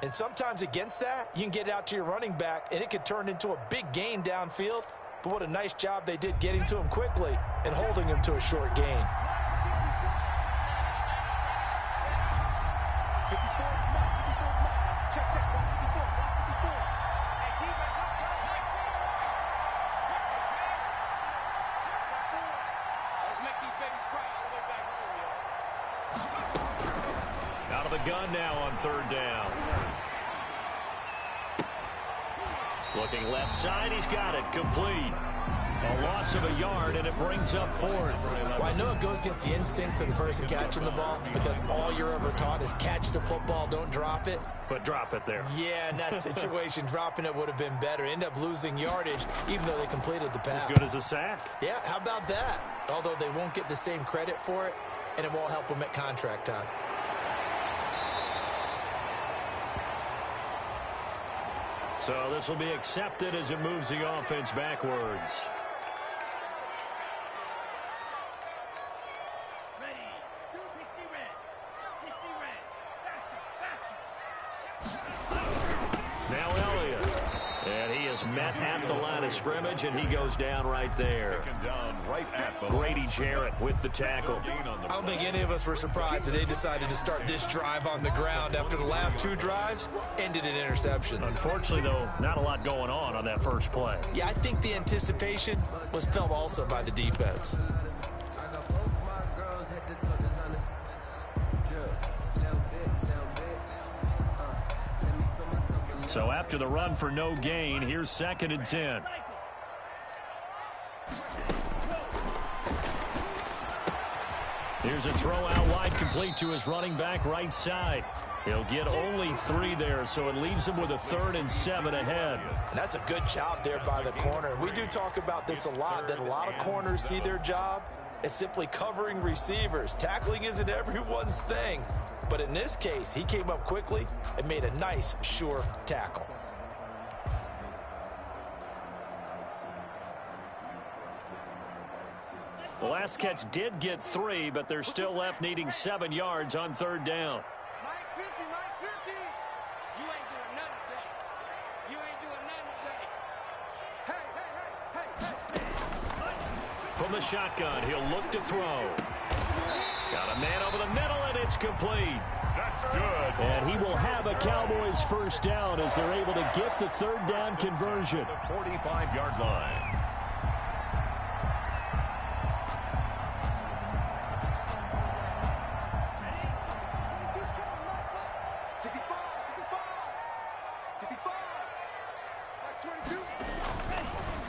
And sometimes against that, you can get out to your running back, and it could turn into a big gain downfield. But what a nice job they did getting to him quickly and holding him to a short gain. Out of the gun now on third down. Looking left side, he's got it, complete. A loss of a yard, and it brings up fourth. Well, I know it goes against the instincts of the person catching the ball because all you're ever taught is catch the football, don't drop it. But drop it there. Yeah, in that situation, dropping it would have been better. End up losing yardage, even though they completed the pass. As good as a sack. Yeah, how about that? Although they won't get the same credit for it, and it won't help them at contract time. So this will be accepted as it moves the offense backwards. Ready. 260 red. 60 red. Faster. Now Elliott. And he is met at the line of scrimmage, and he goes down right there. Grady Jarrett with the tackle. I don't think any of us were surprised that they decided to start this drive on the ground after the last two drives ended in interceptions. Unfortunately, though, not a lot going on that first play. Yeah, I think the anticipation was felt also by the defense. So after the run for no gain, here's 2nd and 10. Here's a throw out wide, complete to his running back right side. He'll get only 3 there, so it leaves him with a 3rd and 7 ahead. And that's a good job there by the corner. We do talk about this a lot, that a lot of corners see their job as simply covering receivers. Tackling isn't everyone's thing. But in this case, he came up quickly and made a nice, sure tackle. The last catch did get 3, but they're still left needing 7 yards on third down. Mike 50, Mike 50. You ain't doing nothing today. You ain't doing nothing today. Hey. From the shotgun, he'll look to throw. Got a man over the middle, and it's complete. That's good. And he will have a Cowboys first down as they're able to get the third down conversion. The 45-yard line.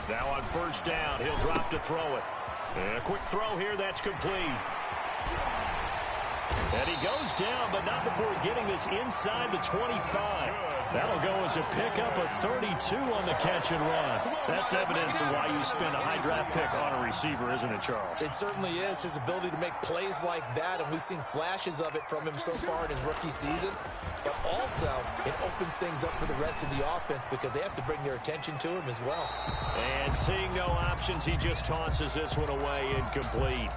Now on first down, he'll drop to throw it. And a quick throw here, that's complete. And he goes down, but not before getting this inside the 25. That'll go as a pickup of 32 on the catch and run. That's evidence of why you spend a high draft pick on a receiver, isn't it, Charles? It certainly is. His ability to make plays like that, and we've seen flashes of it from him so far in his rookie season. But also, it opens things up for the rest of the offense because they have to bring their attention to him as well. And seeing no options, he just tosses this one away, incomplete.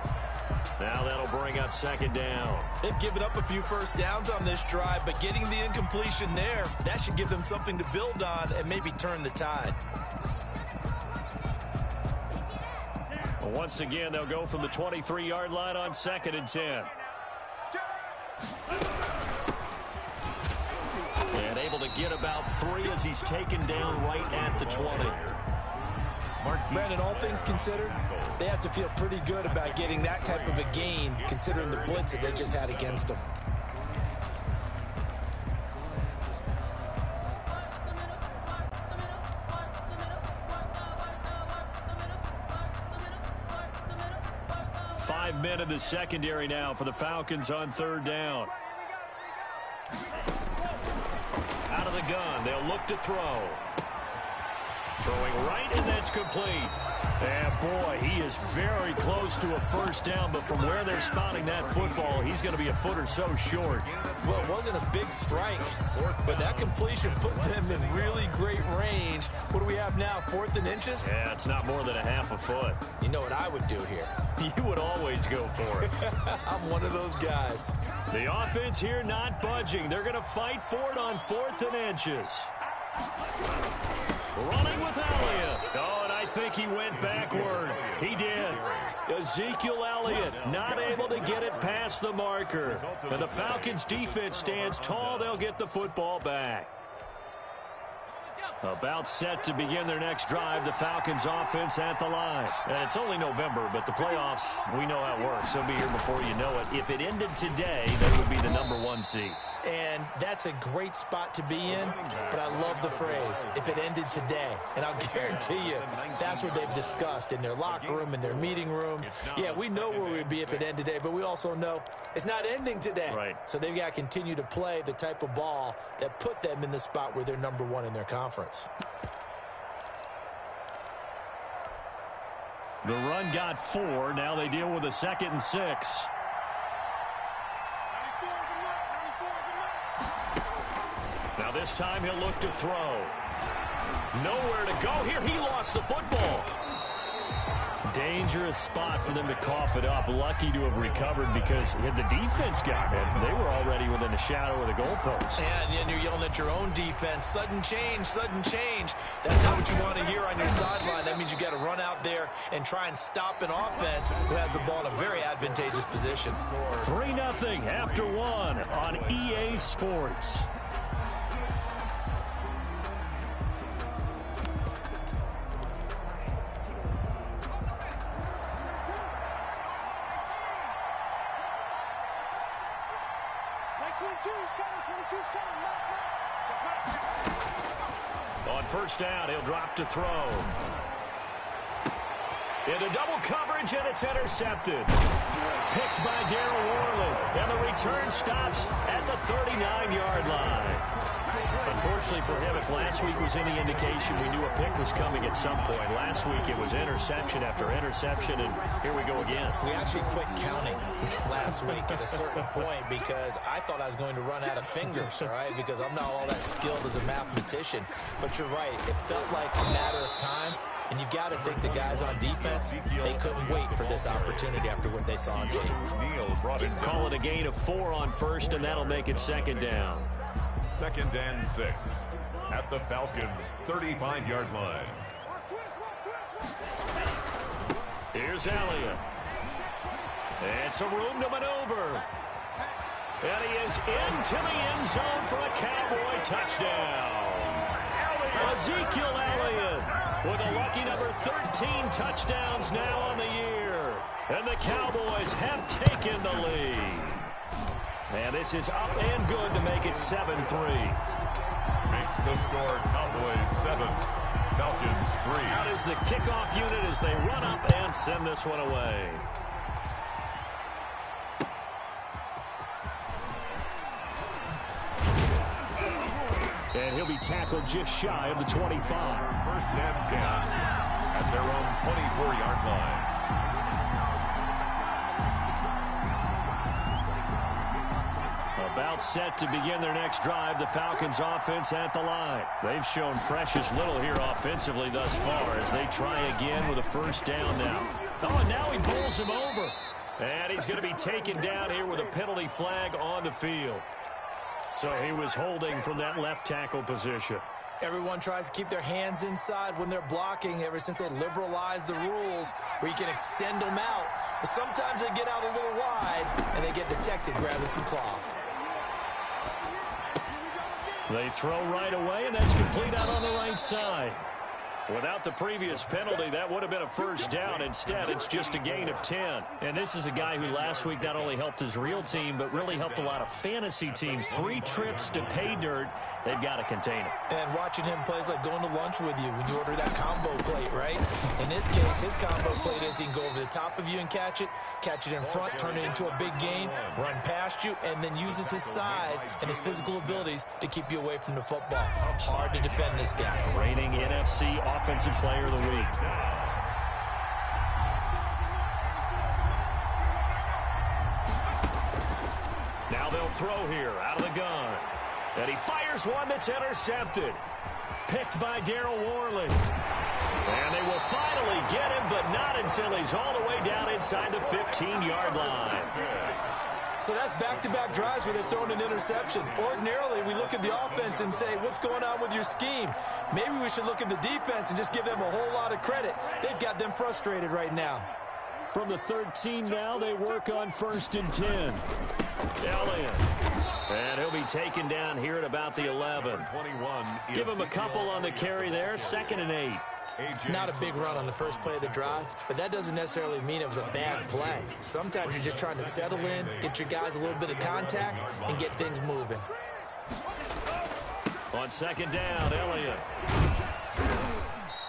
Now that'll bring up 2nd down. They've given up a few first downs on this drive, but getting the incompletion there, that should give them something to build on and maybe turn the tide. Once again, they'll go from the 23-yard line on 2nd and 10. And able to get about 3 as he's taken down right at the 20. Brandon, all things considered, they have to feel pretty good about getting that type of a gain considering the blitz that they just had against them. Five men in the secondary now for the Falcons on third down. Out of the gun, they'll look to throw. Throwing right, and that's complete. And boy, he is very close to a first down, but from where they're spotting that football, he's going to be a foot or so short. Well, it wasn't a big strike, but that completion put them in really great range. What do we have now, 4th and inches? Yeah, it's not more than a half a foot. You know what I would do here? You would always always go for it. I'm one of those guys. The offense here not budging. They're going to fight for it on 4th and inches. Running with Elliott. Oh, and I think he went backward. He did. Ezekiel Elliott not able to get it past the marker. And the Falcons defense stands tall. They'll get the football back. About set to begin their next drive, the Falcons offense at the line. And it's only November, but the playoffs, we know how it works. They'll be here before you know it. If it ended today, they would be the #1 seed. And that's a great spot to be in, but I love the phrase, if it ended today. And I'll guarantee you, that's what they've discussed in their locker room, in their meeting rooms. Yeah, we know where we'd be if it ended today, but we also know it's not ending today. Right. So they've got to continue to play the type of ball that put them in the spot where they're #1 in their conference. The run got 4. Now they deal with a 2nd and 6. Now this time he'll look to throw. Nowhere to go here. He lost the football. Dangerous spot for them to cough it up. Lucky to have recovered because had the defense got it, they were already within a shadow of the goalpost. And you're yelling at your own defense. Sudden change, sudden change. That's not what you want to hear on your sideline. That means you got to run out there and try and stop an offense who has the ball in a very advantageous position. 3-0 after 1 on EA Sports. On 1st down, he'll drop to throw. Into double coverage, and it's intercepted. Picked by Darryl Worley, and the return stops at the 39-yard line. Unfortunately for him, if last week was any indication, we knew a pick was coming at some point. Last week it was interception after interception, and here we go again. We actually quit counting last week at a certain point because I thought I was going to run out of fingers, all right, because I'm not all that skilled as a mathematician. But you're right. It felt like a matter of time, and you've got to think the guys on defense, they couldn't wait for this opportunity after what they saw on tape. Call it a gain of 4 on 1st, and that'll make it 2nd down. 2nd and 6 at the Falcons' 35-yard line. Here's Elliott. And some room to maneuver. And he is into the end zone for a Cowboy touchdown. Ezekiel Elliott with a lucky number 13 touchdowns now on the year. And the Cowboys have taken the lead. And this is up and good to make it 7-3. Makes the score Cowboys 7, Falcons 3. Out is the kickoff unit as they run up and send this one away. And he'll be tackled just shy of the 25. 1st and 10 at their own 24-yard line. About set to begin their next drive, the Falcons offense at the line. They've shown precious little here offensively thus far as they try again with a 1st down now. Oh, and now he bowls him over. And he's going to be taken down here with a penalty flag on the field. So he was holding from that left tackle position. Everyone tries to keep their hands inside when they're blocking ever since they liberalized the rules where you can extend them out. But sometimes they get out a little wide and they get detected grabbing some cloth. They throw right away, and that's complete out on the right side. Without the previous penalty, that would have been a 1st down. Instead, it's just a gain of 10. And this is a guy who last week not only helped his real team, but really helped a lot of fantasy teams. 3 trips to pay dirt. They've got to contain him. And watching him plays like going to lunch with you when you order that combo plate, right? In this case, his combo plate is he can go over the top of you and catch it in front, turn it into a big gain, run past you, and then uses his size and his physical abilities to keep you away from the football. Hard to defend this guy. Reigning NFC Offensive Player of the Week. Now they'll throw here out of the gun. And he fires one that's intercepted. Picked by Darryl Worley. And they will finally get him, but not until he's all the way down inside the 15-yard line. So that's back-to-back drives where they're throwing an interception. Ordinarily, we look at the offense and say, what's going on with your scheme? Maybe we should look at the defense and just give them a whole lot of credit. They've got them frustrated right now. From the 13 now, they work on 1st and 10. Elliott. And he'll be taken down here at about the 11. Give him a couple on the carry there. 2nd and 8. Not a big run on the first play of the drive, but that doesn't necessarily mean it was a bad play. Sometimes you're just trying to settle in, get your guys a little bit of contact, and get things moving. On 2nd down, Elliott.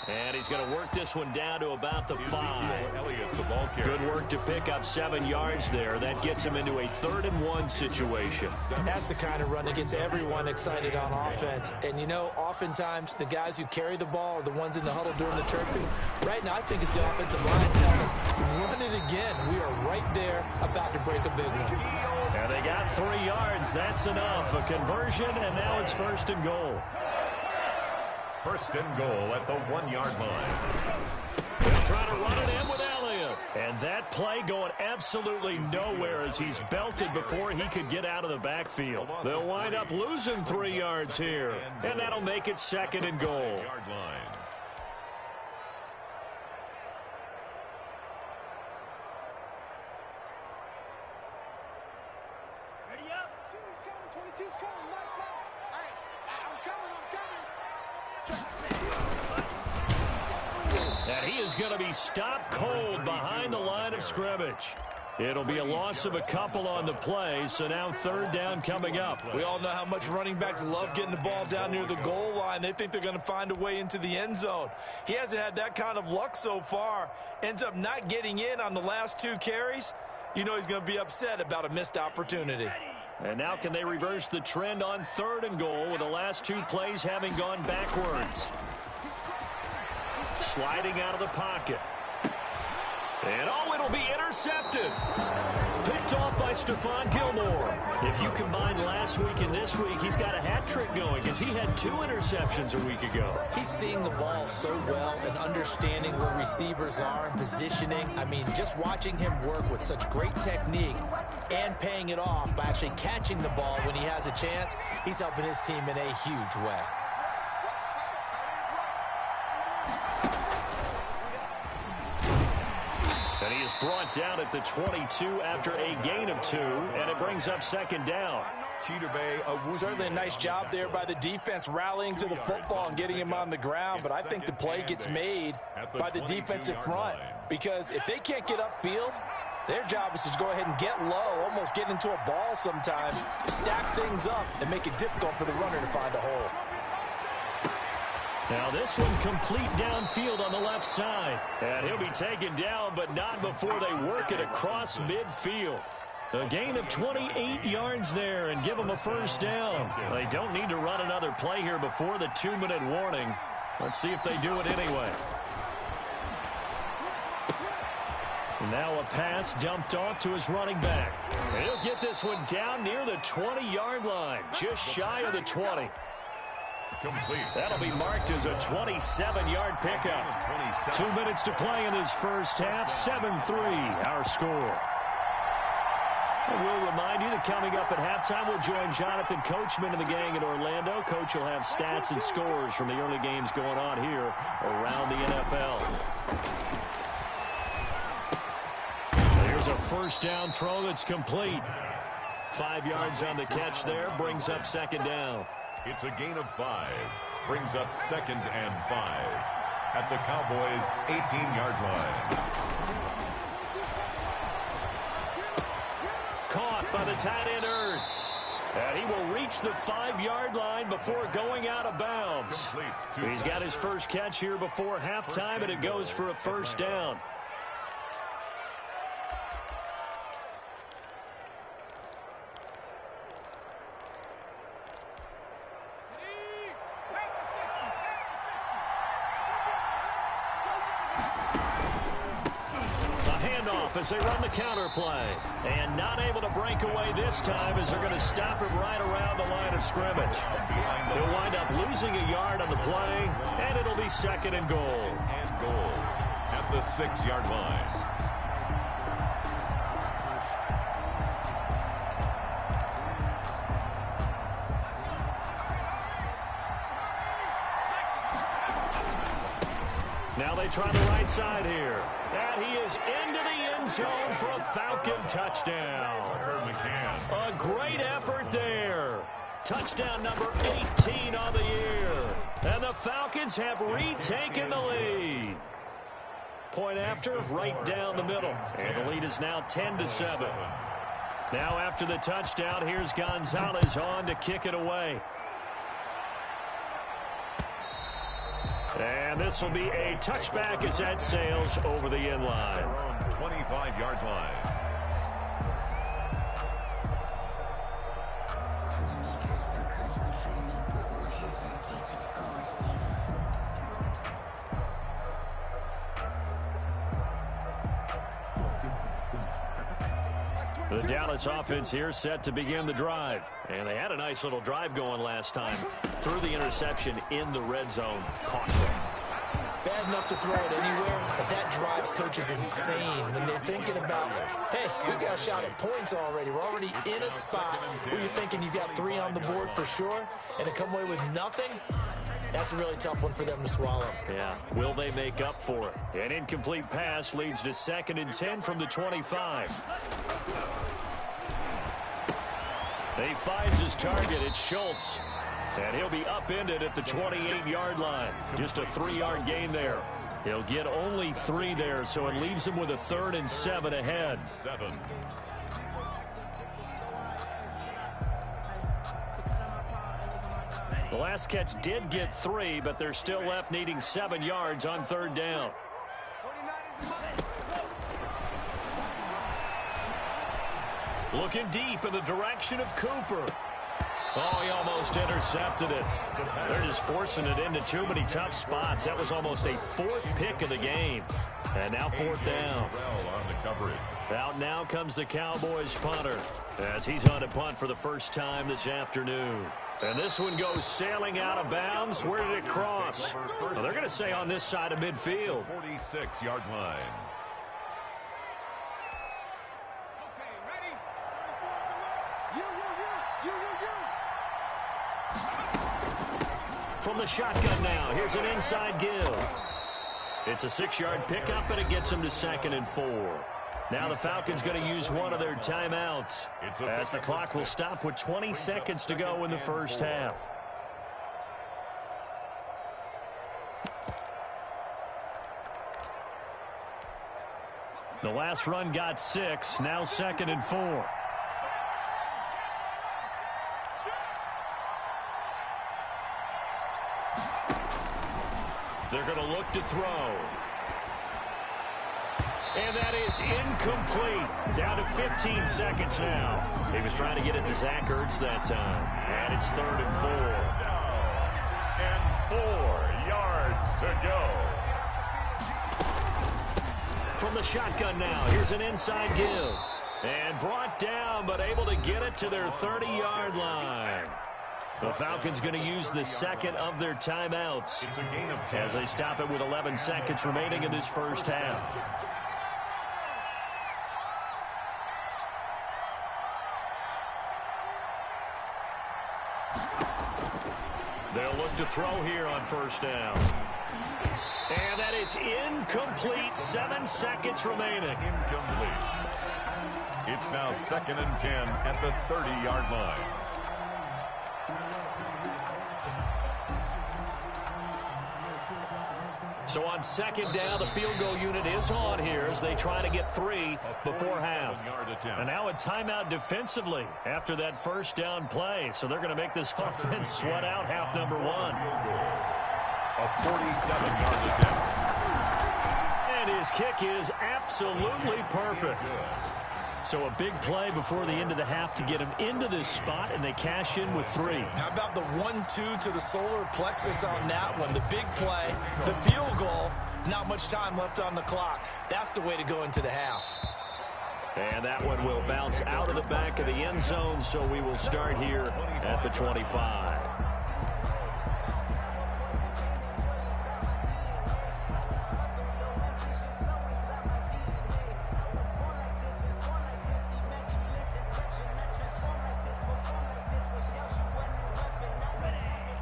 And he's going to work this one down to about the 5. Good work to pick up 7 yards there. That gets him into a 3rd and 1 situation. That's the kind of run that gets everyone excited on offense. And, you know, oftentimes the guys who carry the ball are the ones in the huddle doing the chirping. Right now, I think it's the offensive line telling them, run it again. We are right there about to break a big one. And they got 3 yards. That's enough. A conversion, and now it's 1st and goal. 1st and goal at the 1-yard line. They'll try to run it in with Elliott. And that play going absolutely nowhere as he's belted before he could get out of the backfield. They'll wind up losing 3 yards here. And that'll make it 2nd and goal. Ready up. 22's coming. 22's coming. Mike, Mike. All right. I'm coming. And he is going to be stopped cold behind the line of scrimmage. It'll be a loss of a couple on the play, so now 3rd down coming up. We all know how much running backs love getting the ball down near the goal line. They think they're going to find a way into the end zone. He hasn't had that kind of luck so far. Ends up not getting in on the last 2 carries. You know he's going to be upset about a missed opportunity. And now can they reverse the trend on 3rd and goal with the last 2 plays having gone backwards? Sliding out of the pocket. And oh, it'll be intercepted. Picked off by Stephon Gilmore. If you combine last week and this week, he's got a hat trick going because he had 2 interceptions a week ago. He's seeing the ball so well and understanding where receivers are and positioning. I mean, just watching him work with such great technique and paying it off by actually catching the ball when he has a chance, he's helping his team in a huge way. And he is brought down at the 22 after a gain of 2, and it brings up 2nd down. Certainly a nice job there by the defense rallying to the football and getting him on the ground, but I think the play gets made by the defensive front because if they can't get upfield, their job is to go ahead and get low, almost get into a ball sometimes, stack things up, and make it difficult for the runner to find a hole. Now this one complete downfield on the left side. And he'll be taken down, but not before they work it across midfield. A gain of 28 yards there and give them a 1st down. They don't need to run another play here before the 2-minute warning. Let's see if they do it anyway. Now a pass dumped off to his running back. He'll get this one down near the 20-yard line, just shy of the 20. Complete. That'll be marked as a 27-yard pickup. 2 minutes to play in this first half. 7-3 our score. And we'll remind you that coming up at halftime, we'll join Jonathan Coachman and the gang in Orlando. Coach will have stats and scores from the early games going on here around the NFL. Here's a 1st down throw that's complete. 5 yards on the catch there, brings up 2nd down. It's a gain of 5. Brings up 2nd and 5 at the Cowboys' 18-yard line. Caught by the tight end Ertz. And he will reach the 5-yard line before going out of bounds. He's got his first catch here before halftime, and it goes for a 1st down. as they run the counter play. And not able to break away this time as they're going to stop him right around the line of scrimmage. He'll wind up losing a yard on the play, and it'll be second and goal. And goal at the 6-yard line. Now they try the right side here. And he is into the end zone for a Falcon touchdown. A great effort there. Touchdown number 18 on the year. And the Falcons have retaken the lead. Point after, right down the middle. And the lead is now 10-7. Now after the touchdown, here's Gonzalez on to kick it away. And this will be a touchback as that sails over the end line. 25-yard line. The Dallas offense here set to begin the drive. And they had a nice little drive going last time. Threw the interception in the red zone. Costly. Bad enough to throw it anywhere, but that drives coaches insane when they're thinking about, hey, we got a shot at points already. We're already in a spot where you're thinking you got 3 on the board for sure, and to come away with nothing, that's a really tough one for them to swallow. Yeah, will they make up for it? An incomplete pass leads to 2nd and 10 from the 25. He finds his target. It's Schultz. And he'll be upended at the 28-yard line. Just a 3-yard gain there. He'll get only 3 there, so it leaves him with a 3rd and 7 ahead. 7. The last catch did get 3, but they're still left needing 7 yards on 3rd down. Looking deep in the direction of Cooper. Oh, he almost intercepted it. They're just forcing it into too many tough spots. That was almost a 4th pick of the game. And now 4th down. Out now comes the Cowboys punter as he's on to punt for the first time this afternoon. And this one goes sailing out of bounds. Where did it cross? Well, they're going to say on this side of midfield. 46-yard line. From the shotgun now, here's an inside give. It's a 6-yard pickup, and it gets him to 2nd and 4. Now the Falcons going to use one of their timeouts as the clock will stop with 20 seconds to go in the first half. The last run got 6, now 2nd and 4. They're going to look to throw. And that is incomplete. Down to 15 seconds now. He was trying to get it to Zach Ertz that time. And it's 3rd and 4. And 4 yards to go. From the shotgun now, here's an inside give. And brought down, but able to get it to their 30-yard line. The Falcons going to use the 2nd of their timeouts It's a gain of 10. as they stop it with 11 seconds remaining in this first half. They'll look to throw here on 1st down. And that is incomplete. 7 seconds remaining. Incomplete. It's now 2nd and 10 at the 30-yard line. So on 2nd down, the field goal unit is on here as they try to get 3 before half. And now a timeout defensively after that 1st down play. So they're going to make this offense sweat out half number 1. A 47-yard attempt. And his kick is absolutely perfect. So a big play before the end of the half to get him into this spot, and they cash in with 3. How about the 1-2 to the solar plexus on that one? The big play, the field goal, not much time left on the clock. That's the way to go into the half. And that one will bounce out of the back of the end zone, so we will start here at the 25.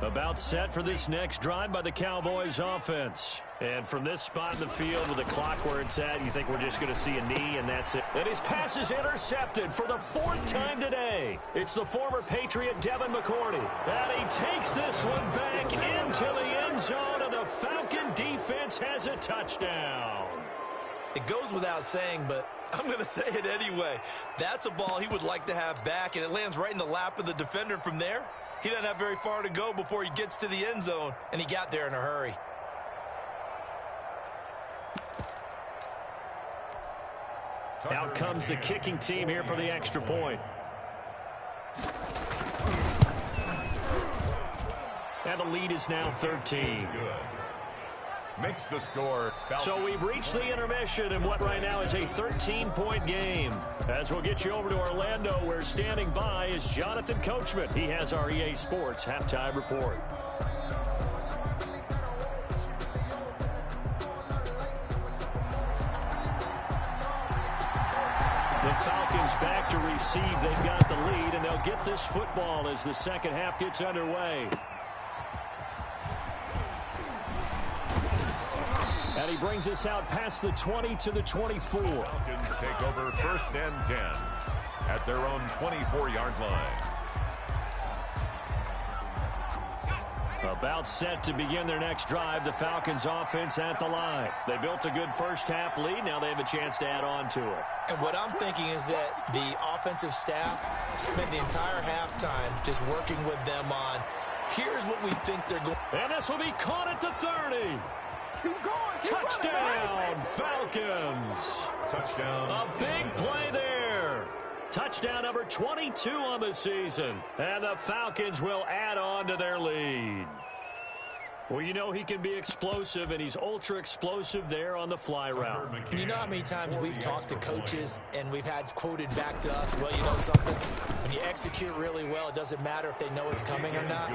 About set for this next drive by the Cowboys offense. And from this spot in the field with the clock where it's at, you think we're just going to see a knee, and that's it. And his pass is intercepted for the 4th time today. It's the former Patriot Devin McCourty. And he takes this one back into the end zone, and the Falcon defense has a touchdown. It goes without saying, but I'm going to say it anyway. That's a ball he would like to have back, and it lands right in the lap of the defender from there. He doesn't have very far to go before he gets to the end zone, and he got there in a hurry. Out comes the kicking team here for the extra point. And the lead is now 13. Makes the score. So we've reached the intermission in what right now is a 13-point game. As we'll get you over to Orlando, where standing by is Jonathan Coachman. He has our EA Sports halftime report. The Falcons back to receive. They've got the lead, and they'll get this football as the second half gets underway. And he brings us out past the 20 to the 24. Falcons take over 1st and 10 at their own 24-yard line. About set to begin their next drive. The Falcons offense at the line. They built a good first half lead. Now they have a chance to add on to it. And what I'm thinking is that the offensive staff spent the entire halftime just working with them on, here's what we think they're going. And this will be caught at the 30. Keep going. Touchdown, Falcons. Touchdown. A big play there. Touchdown number 22 on the season. And the Falcons will add on to their lead. Well, you know he can be explosive, and he's ultra-explosive there on the fly route. You know how many times we've talked to coaches and we've had quoted back to us, well, you know something? When you execute really well, it doesn't matter if they know it's coming or not.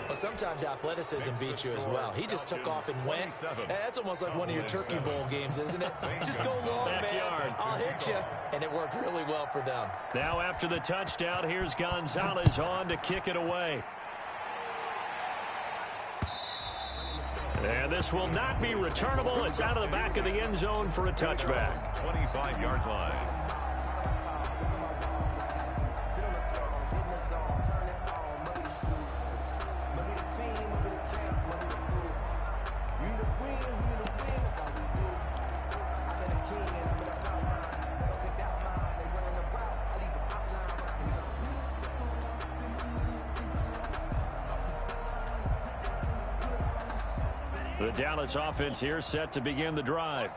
Well, sometimes athleticism beats you as well. He just took off and went. That's almost like one of your Turkey Bowl games, isn't it? Just go long, man. I'll hit you. And it worked really well for them. Now after the touchdown, here's Gonzalez on to kick it away. And this will not be returnable. It's out of the back of the end zone for a touchback. 25-yard line. The Dallas offense here set to begin the drive.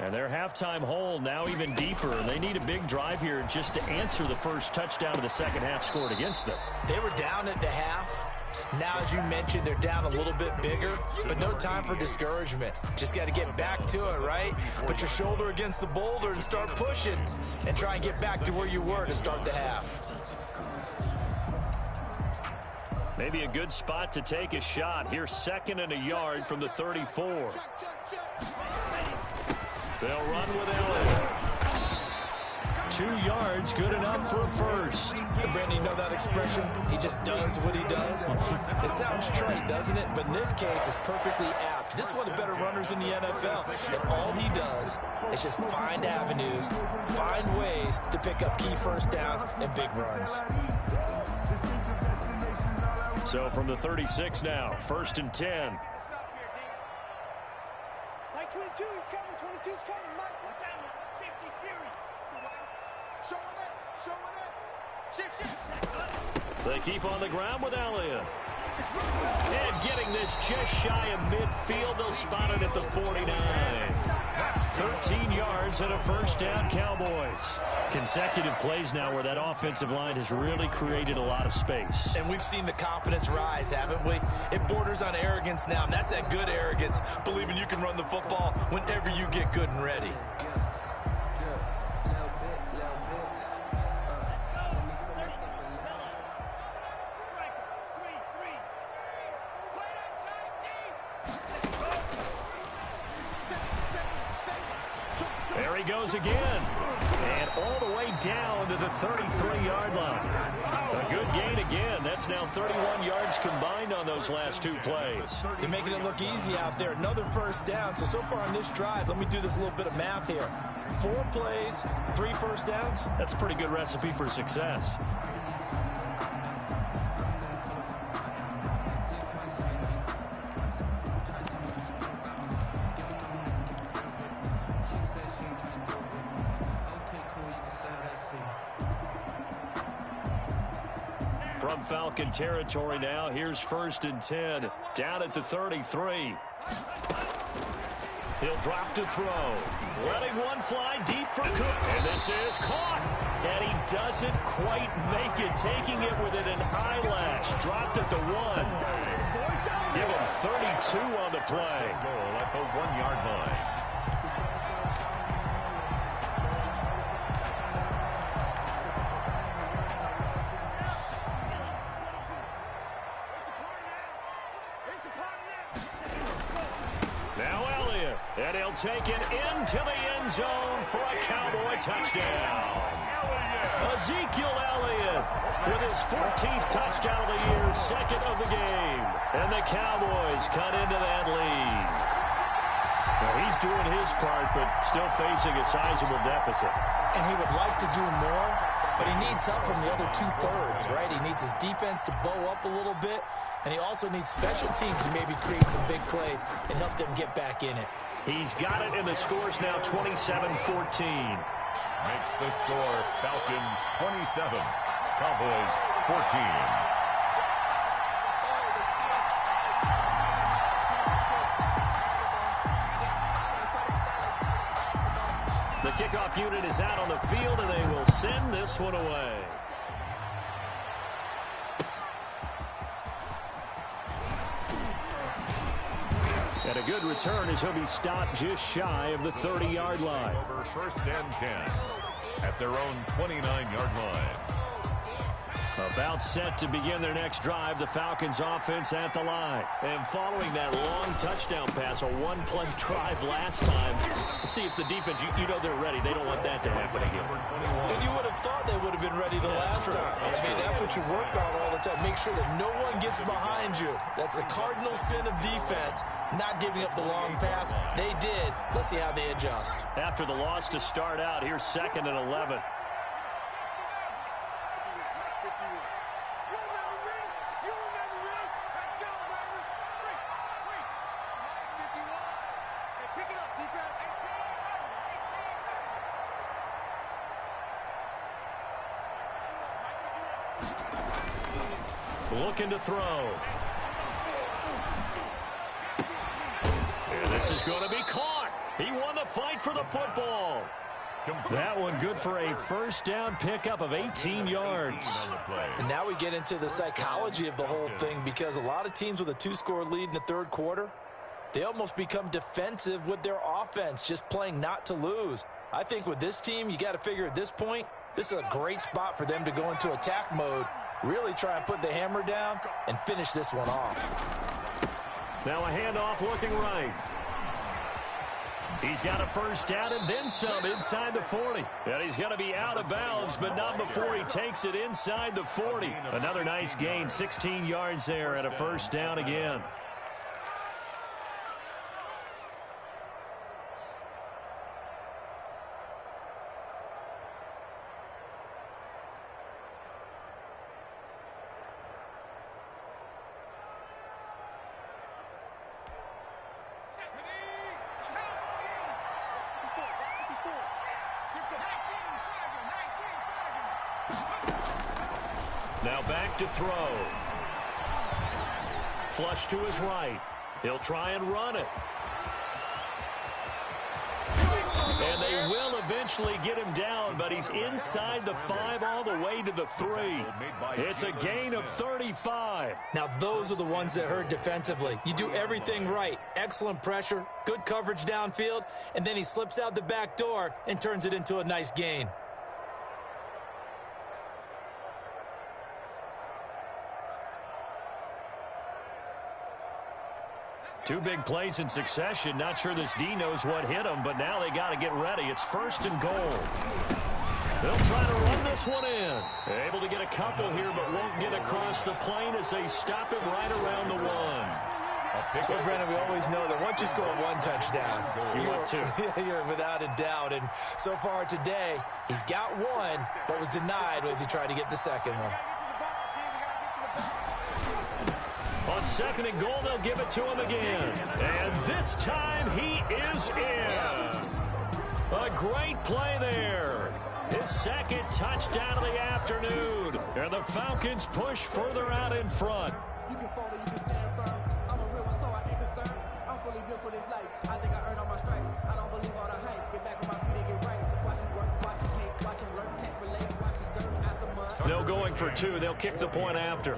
And their halftime hole now even deeper. And they need a big drive here just to answer the first touchdown of the second half scored against them. They were down at the half. Now, as you mentioned, they're down a little bit bigger, but no time for discouragement. Just got to get back to it, right? Put your shoulder against the boulder and start pushing and try and get back to where you were to start the half. Maybe a good spot to take a shot. Here's 2nd and a yard from the 34. They'll run with Elliott. 2 yards, good enough for a first. Brandon, you know that expression? He just does what he does. It sounds trite, doesn't it? But in this case, it's perfectly apt. This is one of the better runners in the NFL. And all he does is just find avenues, find ways to pick up key first downs and big runs. So from the 36 now, 1st and 10. Mike 22 is coming. 22's coming. Mike, what's on it? 50 Fury. Showing up. Shift. They keep on the ground with Elliott. And getting this just shy of midfield. They'll spot it at the 49. 13 yards and a first down, Cowboys. Consecutive plays now where that offensive line has really created a lot of space. And we've seen the confidence rise, haven't we? It borders on arrogance now, and that's that good arrogance, believing you can run the football whenever you get good and ready. goes again. And all the way down to the 33-yard line. A good gain again. That's now 31 yards combined on those last two plays. They're making it look easy out there. Another first down. So far on this drive, let me do this little bit of math here. 4 plays, 3 first downs. That's a pretty good recipe for success. From Falcon territory now, here's 1st and 10, down at the 33. He'll drop to throw. Letting one fly deep for Cook. And this is caught. And he doesn't quite make it, taking it within an eyelash. Dropped at the 1. Give him 32 on the play. Goal at the 1-yard line. And he'll take it into the end zone for a Cowboy touchdown. Ezekiel Elliott with his 14th touchdown of the year, 2nd of the game. And the Cowboys cut into that lead. Now he's doing his part, but still facing a sizable deficit. And he would like to do more, but he needs help from the other 2/3, right? He needs his defense to bow up a little bit, and he also needs special teams to maybe create some big plays and help them get back in it. He's got it, and the score's now 27-14. Makes the score Falcons 27, Cowboys 14. The kickoff unit is out on the field, and they will send this one away. And a good return as he'll be stopped just shy of the 30-yard line. Over 1st and 10 at their own 29-yard line. About set to begin their next drive, the Falcons offense at the line. And following that long touchdown pass, a one-play drive last time, let's see if the defense, you know they're ready. They don't want that to happen again. And you would have thought they would have been ready the last time. That's what you work on all the time. Make sure that no one gets behind you. That's the cardinal sin of defense, not giving up the long pass. They did. Let's see how they adjust. After the loss to start out, here's 2nd and 11. Looking to throw. And this is going to be caught. He won the fight for the football. That one good for a first down pickup of 18 yards. And now we get into the psychology of the whole thing, because a lot of teams with a 2-score lead in the 3rd quarter, they almost become defensive with their offense, just playing not to lose. I think with this team, you got to figure at this point, this is a great spot for them to go into attack mode, really try and put the hammer down and finish this one off. Now a handoff looking right. He's got a first down and then some inside the 40. And he's going to be out of bounds, but not before he takes it inside the 40. Another nice gain, 16 yards there and a first down again. Now back to throw. Flush to his right. He'll try and run it. And they will eventually get him down, but he's inside the 5 all the way to the 3. It's a gain of 35. Now those are the ones that hurt defensively. You do everything right. Excellent pressure, good coverage downfield, and then he slips out the back door and turns it into a nice gain. Two big plays in succession. Not sure this D knows what hit him, but now they got to get ready. It's 1st and goal. They'll try to run this one in. Able to get a couple here, but won't get across the plane as they stop it right around the 1. Well, Brennan, we always know that once you score one touchdown, you want two. You're without a doubt. And so far today, he's got one, but was denied as he tried to get the second one. On 2nd and goal, they'll give it to him again. And this time, he is in. Yes. A great play there. His 2nd touchdown of the afternoon. And the Falcons push further out in front. You can fall or you can stand firm. I'm a real one, so I ain't concerned. I'm fully built for this life. I think I earned all my stripes. I don't believe all the hype. Get back on my feet and get right. Watch it work, watch it hate, watch him learn, can't relate. Watch his skirt out the mud. No going for 2. They'll kick the point after.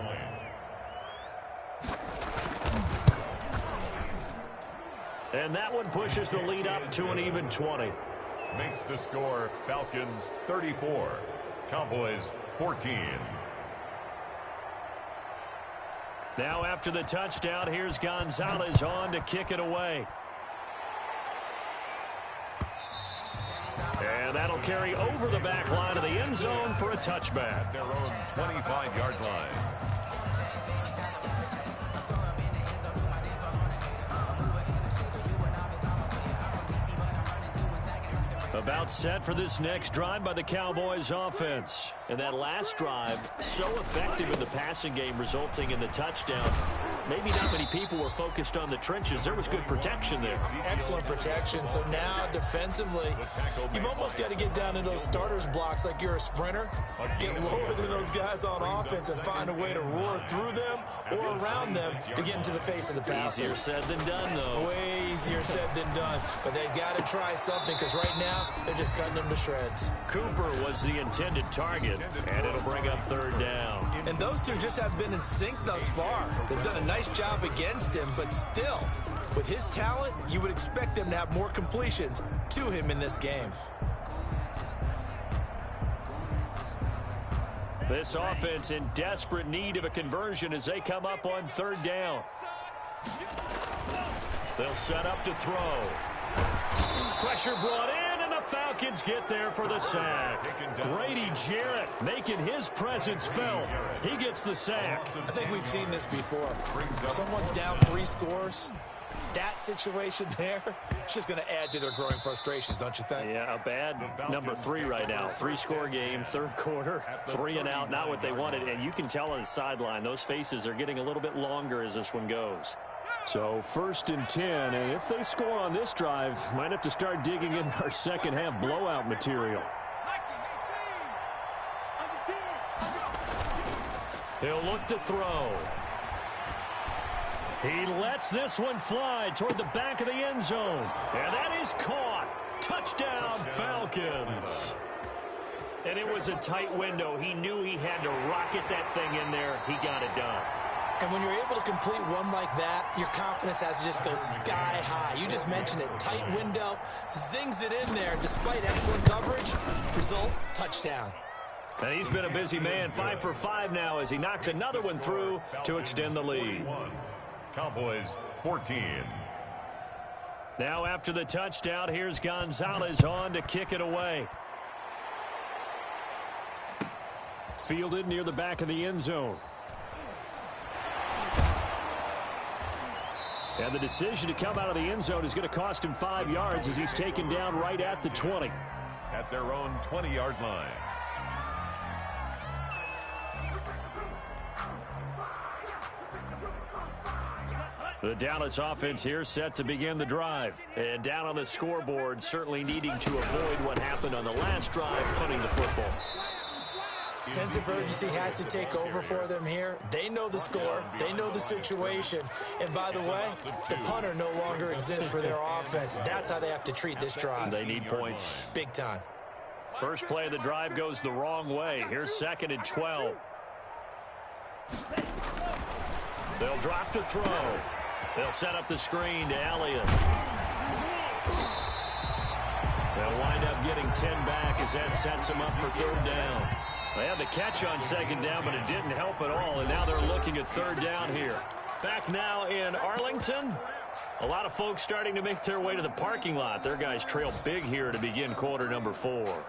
And that one pushes the lead up to an even 20. Makes the score Falcons 34, Cowboys 14. Now after the touchdown, here's Gonzalez on to kick it away. And that'll carry over the back line of the end zone for a touchback. Their own 25-yard line. About set for this next drive by the Cowboys offense. And that last drive, so effective in the passing game, resulting in the touchdown. Maybe not many people were focused on the trenches. There was good protection there. Excellent protection. So now defensively, you've almost got to get down into those starters blocks like you're a sprinter. Get lower than those guys on offense and find a way to roar through them or around them to get into the face of the passer. Easier said than done, though. Way easier said than done. But they've got to try something because right now they're just cutting them to shreds. Cooper was the intended target, and it'll bring up 3rd down. And those two just have been in sync thus far. They've done a nice job against him, but still, with his talent, you would expect them to have more completions to him in this game. This offense in desperate need of a conversion as they come up on 3rd down. They'll set up to throw. Pressure brought in, and the Falcons get there for the sack. Grady Jarrett making his presence felt. He gets the sack. I think we've seen this before. Someone's down 3 scores. That situation there, it's just going to add to their growing frustrations, don't you think? Yeah, a bad number 3 right now. 3-score game, 3rd quarter, 3 and out, not what they wanted. And you can tell on the sideline, those faces are getting a little bit longer as this one goes. So 1st and 10, and if they score on this drive, might have to start digging in our second half blowout material. He'll look to throw. He lets this one fly toward the back of the end zone. And that is caught. Touchdown, Falcons. And it was a tight window. He knew he had to rocket that thing in there. He got it done. And when you're able to complete one like that, your confidence has to just go sky high. You just mentioned it. Tight window, zings it in there despite excellent coverage. Result, touchdown. And he's been a busy man, 5 for 5 now as he knocks another one through to extend the lead. Cowboys 14. Now after the touchdown, here's Gonzalez on to kick it away. Fielded near the back of the end zone. And the decision to come out of the end zone is going to cost him 5 yards as he's taken down right at the 20. At their own 20-yard line. The Dallas offense here set to begin the drive. And down on the scoreboard, certainly needing to avoid what happened on the last drive, punting the football. Sense of urgency has to take over for them here. They know the score. They know the situation. And by the way, the punter no longer exists for their offense. That's how they have to treat this drive. They need points. Big time. First play of the drive goes the wrong way. Here's 2nd and 12. They'll drop to throw. They'll set up the screen to Elliott. They'll wind up getting 10 back as that sets them up for 3rd down. They had the catch on 2nd down, but it didn't help at all, and now they're looking at 3rd down here. Back now in Arlington, A lot of folks starting to make their way to the parking lot. Their guys trail big here to begin quarter number 4.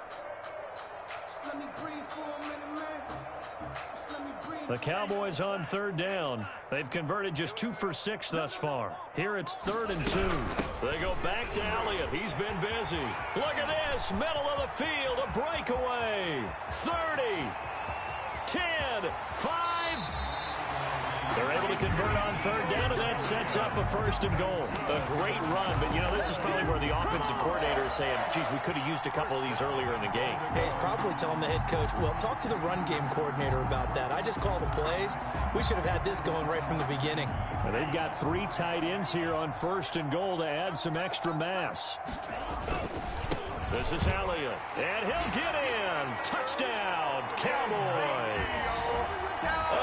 The Cowboys on third down. They've converted just 2 for 6 thus far. Here it's 3rd and 2. They go back to Elliott. He's been busy. Look at this. Middle of the field. A breakaway. 30. 10. 5. They're able to convert on third down, and that sets up a 1st and goal. A great run, but, you know, this is probably where the offensive coordinator is saying, geez, we could have used a couple of these earlier in the game. Hey, he's probably telling the head coach, well, talk to the run game coordinator about that. I just call the plays. We should have had this going right from the beginning. And they've got 3 tight ends here on 1st and goal to add some extra mass. This is Elliott, and he'll get in. Touchdown, Cowboys.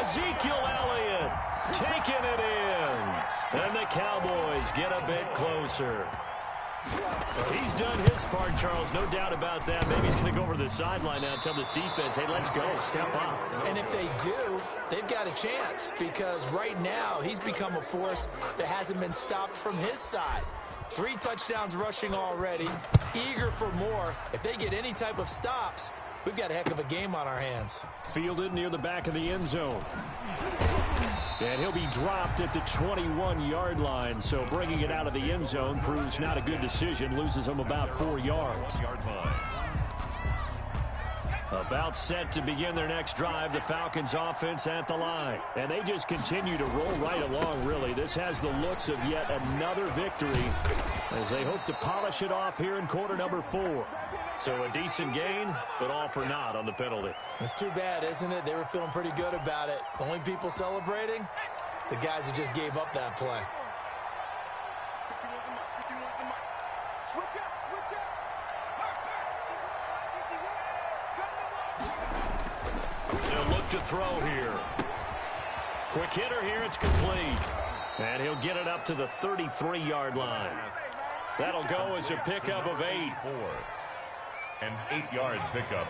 Ezekiel Elliott taking it in. And the Cowboys get a bit closer. He's done his part, Charles. No doubt about that. Maybe he's going to go over to the sideline now and tell this defense, hey, let's go. Step up. And if they do, they've got a chance because right now he's become a force that hasn't been stopped from his side. 3 touchdowns rushing already. Eager for more. If they get any type of stops, we've got a heck of a game on our hands. Fielded near the back of the end zone. And he'll be dropped at the 21-yard line, so bringing it out of the end zone proves not a good decision. Loses him about 4 yards. About set to begin their next drive, the Falcons offense at the line. And they just continue to roll right along, really. This has the looks of yet another victory as they hope to polish it off here in quarter number 4. So a decent gain, but all for naught on the penalty. It's too bad, isn't it? They were feeling pretty good about it. The only people celebrating, the guys who just gave up that play. Switch up, switch up. They'll look to throw here. Quick hitter here, it's complete. And he'll get it up to the 33-yard line. That'll go as a pickup of 8. An 8-yard pickup.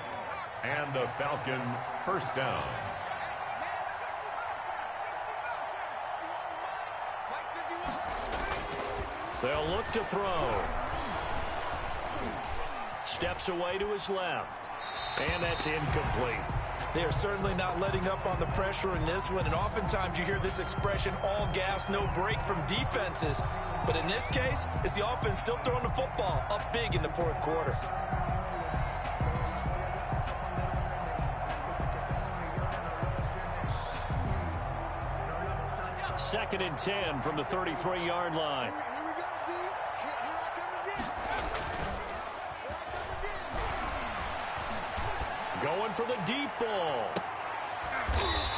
And a Falcon first down. They'll look to throw. Steps away to his left. And that's incomplete. They are certainly not letting up on the pressure in this one, and oftentimes you hear this expression, all gas, no break from defenses. But in this case, it's the offense still throwing the football up big in the 4th quarter. Second and 10 from the 33-yard line. Going for the deep ball.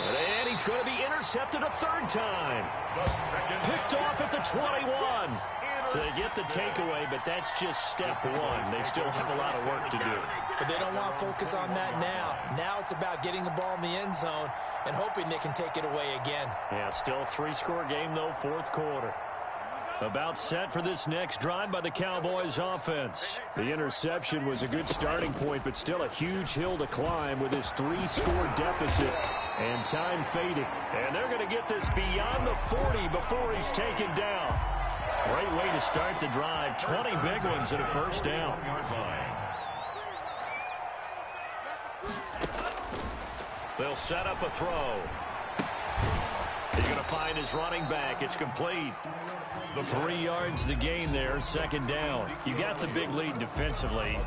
And he's going to be intercepted a 3rd time. Picked off at the 21. So they get the takeaway, but that's just step 1. They still have a lot of work to do. But they don't want to focus on that now. Now it's about getting the ball in the end zone and hoping they can take it away again. Yeah, still 3-score game, though, 4th quarter. About set for this next drive by the Cowboys offense. The interception was a good starting point, but still a huge hill to climb with his 3-score deficit and time fading. And they're going to get this beyond the 40 before he's taken down. Great way to start the drive. 20 big ones and a first down. They'll set up a throw. He's going to find his running back. It's complete. 3 yards the gain there, 2nd down. You got the big lead defensively.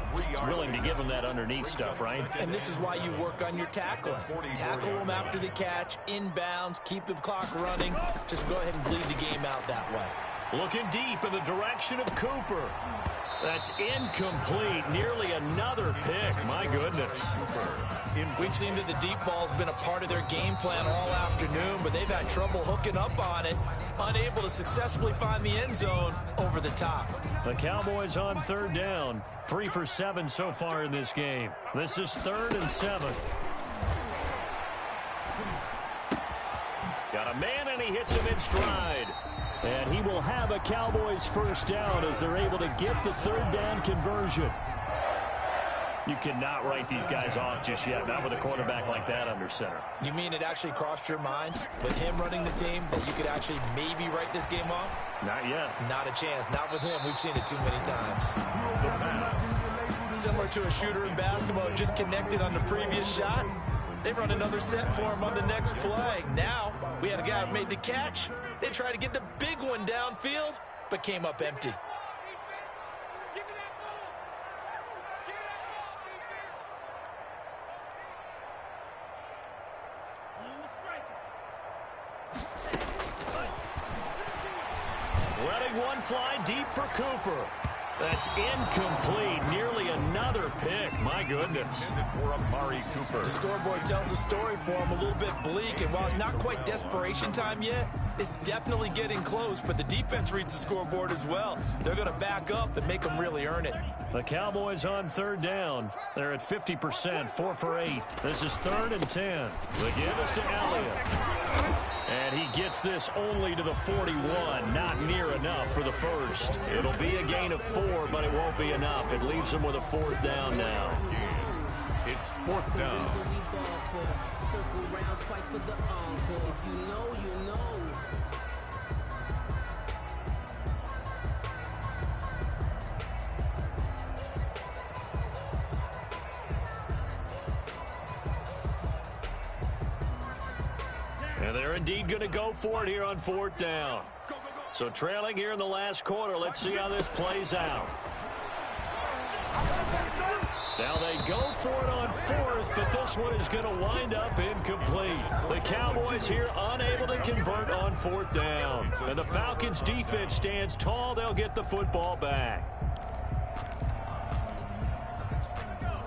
Willing to give them that underneath stuff, right? And this is why you work on your tackling. Tackle them after the catch, inbounds, keep the clock running. Just go ahead and bleed the game out that way. Looking deep in the direction of Cooper. That's incomplete. Nearly another pick. My goodness. We've seen that the deep ball's been a part of their game plan all afternoon, but they've had trouble hooking up on it, unable to successfully find the end zone over the top. The Cowboys on 3rd down. 3 for 7 so far in this game. This is 3rd and 7. Got a man, and he hits him in stride. And he will have a Cowboys first down as they're able to get the 3rd down conversion. You cannot write these guys off just yet, not with a quarterback like that under center. You mean it actually crossed your mind with him running the team that you could actually maybe write this game off? Not yet. Not a chance. Not with him. We've seen it too many times. Similar to a shooter in basketball, just connected on the previous shot. They run another set for him on the next play. Now, we had a guy who made the catch. They tried to get the big one downfield, but came up empty. Letting one fly deep for Cooper. That's incomplete. Nearly another pick. My goodness. The scoreboard tells a story for him, a little bit bleak, and while it's not quite desperation time yet, it's definitely getting close, but the defense reads the scoreboard as well. They're going to back up and make them really earn it. The Cowboys on third down. They're at 50%, 4 for 8. This is 3rd and 10. The give is to Elliott. And he gets this only to the 41. Not near enough for the first. It'll be a gain of 4, but it won't be enough. It leaves him with a 4th down now. It's 4th down. Circle round twice for the encore. If you know, you know. And they're indeed going to go for it here on 4th down. So trailing here in the last quarter. Let's see how this plays out. Now they go for it on 4th, but this one is going to wind up incomplete. The Cowboys here unable to convert on 4th down. And the Falcons defense stands tall. They'll get the football back.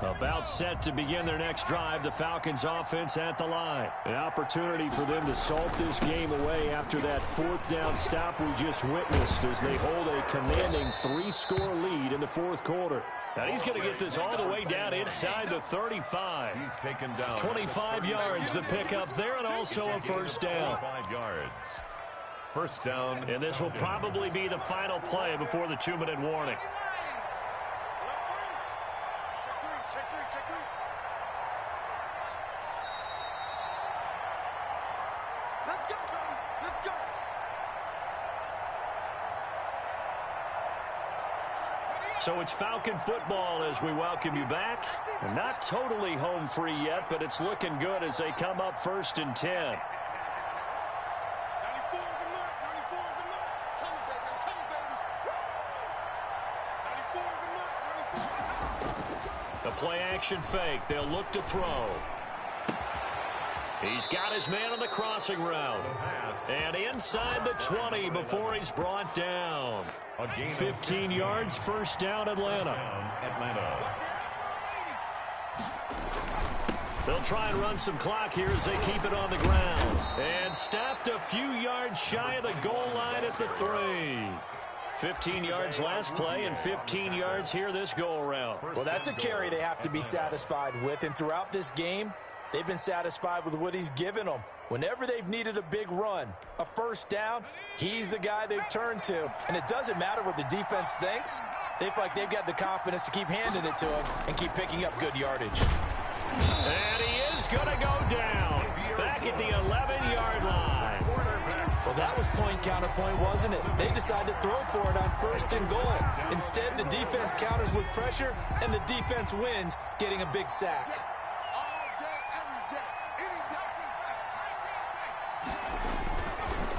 About set to begin their next drive, the Falcons offense at the line. An opportunity for them to salt this game away after that 4th down stop we just witnessed as they hold a commanding 3-score lead in the 4th quarter. Now he's going to get this all the way down inside the 35. He's taken down 25 yards the pickup there, and also a 1st down. 5 yards. 1st down. And this will probably be the final play before the 2-minute warning. So it's Falcon football as we welcome you back. We're not totally home free yet, but it's looking good as they come up 1st and 10. The play action fake. They'll look to throw. He's got his man on the crossing route. And inside the 20 before he's brought down. 15 yards, 1st down, Atlanta. They'll try and run some clock here as they keep it on the ground. And stopped a few yards shy of the goal line at the 3. 15 yards last play and 15 yards here this go-around. Well, that's a carry they have to be satisfied with, and throughout this game, they've been satisfied with what he's given them. Whenever they've needed a big run, a 1st down, he's the guy they've turned to. And it doesn't matter what the defense thinks. They feel like they've got the confidence to keep handing it to him and keep picking up good yardage. And he is going to go down back at the 11-yard line. Well, that was point counterpoint, wasn't it? They decided to throw for it on 1st and goal. Instead, the defense counters with pressure, and the defense wins, getting a big sack.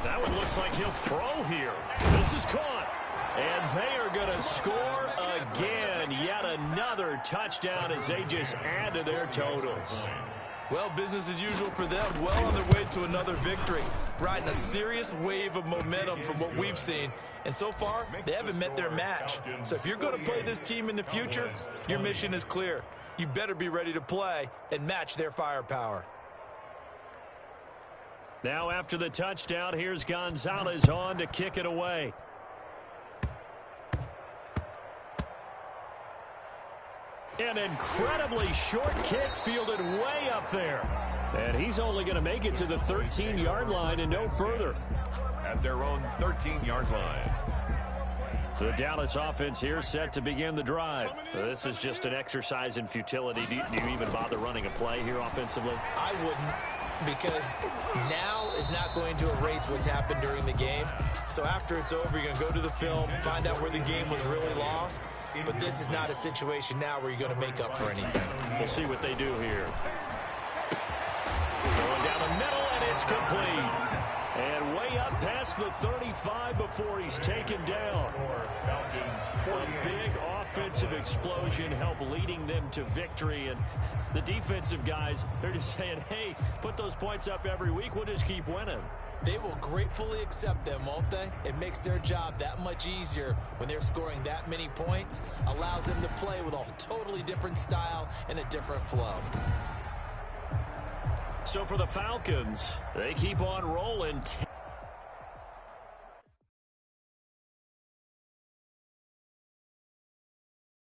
That one looks like he'll throw here. This is caught. And they are going to score again. Yet another touchdown as they just add to their totals. Well, business as usual for them. Well on their way to another victory. Riding a serious wave of momentum from what we've seen. And so far, they haven't met their match. So if you're going to play this team in the future, your mission is clear. You better be ready to play and match their firepower. Now after the touchdown, here's Gonzalez on to kick it away. An incredibly short kick fielded way up there. And he's only going to make it to the 13-yard line and no further. At their own 13-yard line. The Dallas offense here set to begin the drive. This is just an exercise in futility. Do you even bother running a play here offensively? I wouldn't, because now is not going to erase what's happened during the game. So after it's over, you're going to go to the film, find out where the game was really lost. But this is not a situation now where you're going to make up for anything. We'll see what they do here. Going down the middle, and it's complete. And way up past the 35 before he's taken down. A big offensive explosion helped leading them to victory. And the defensive guys, they're just saying, hey, put those points up every week. We'll just keep winning. They will gratefully accept them, won't they? It makes their job that much easier when they're scoring that many points. Allows them to play with a totally different style and a different flow. So for the Falcons, they keep on rolling.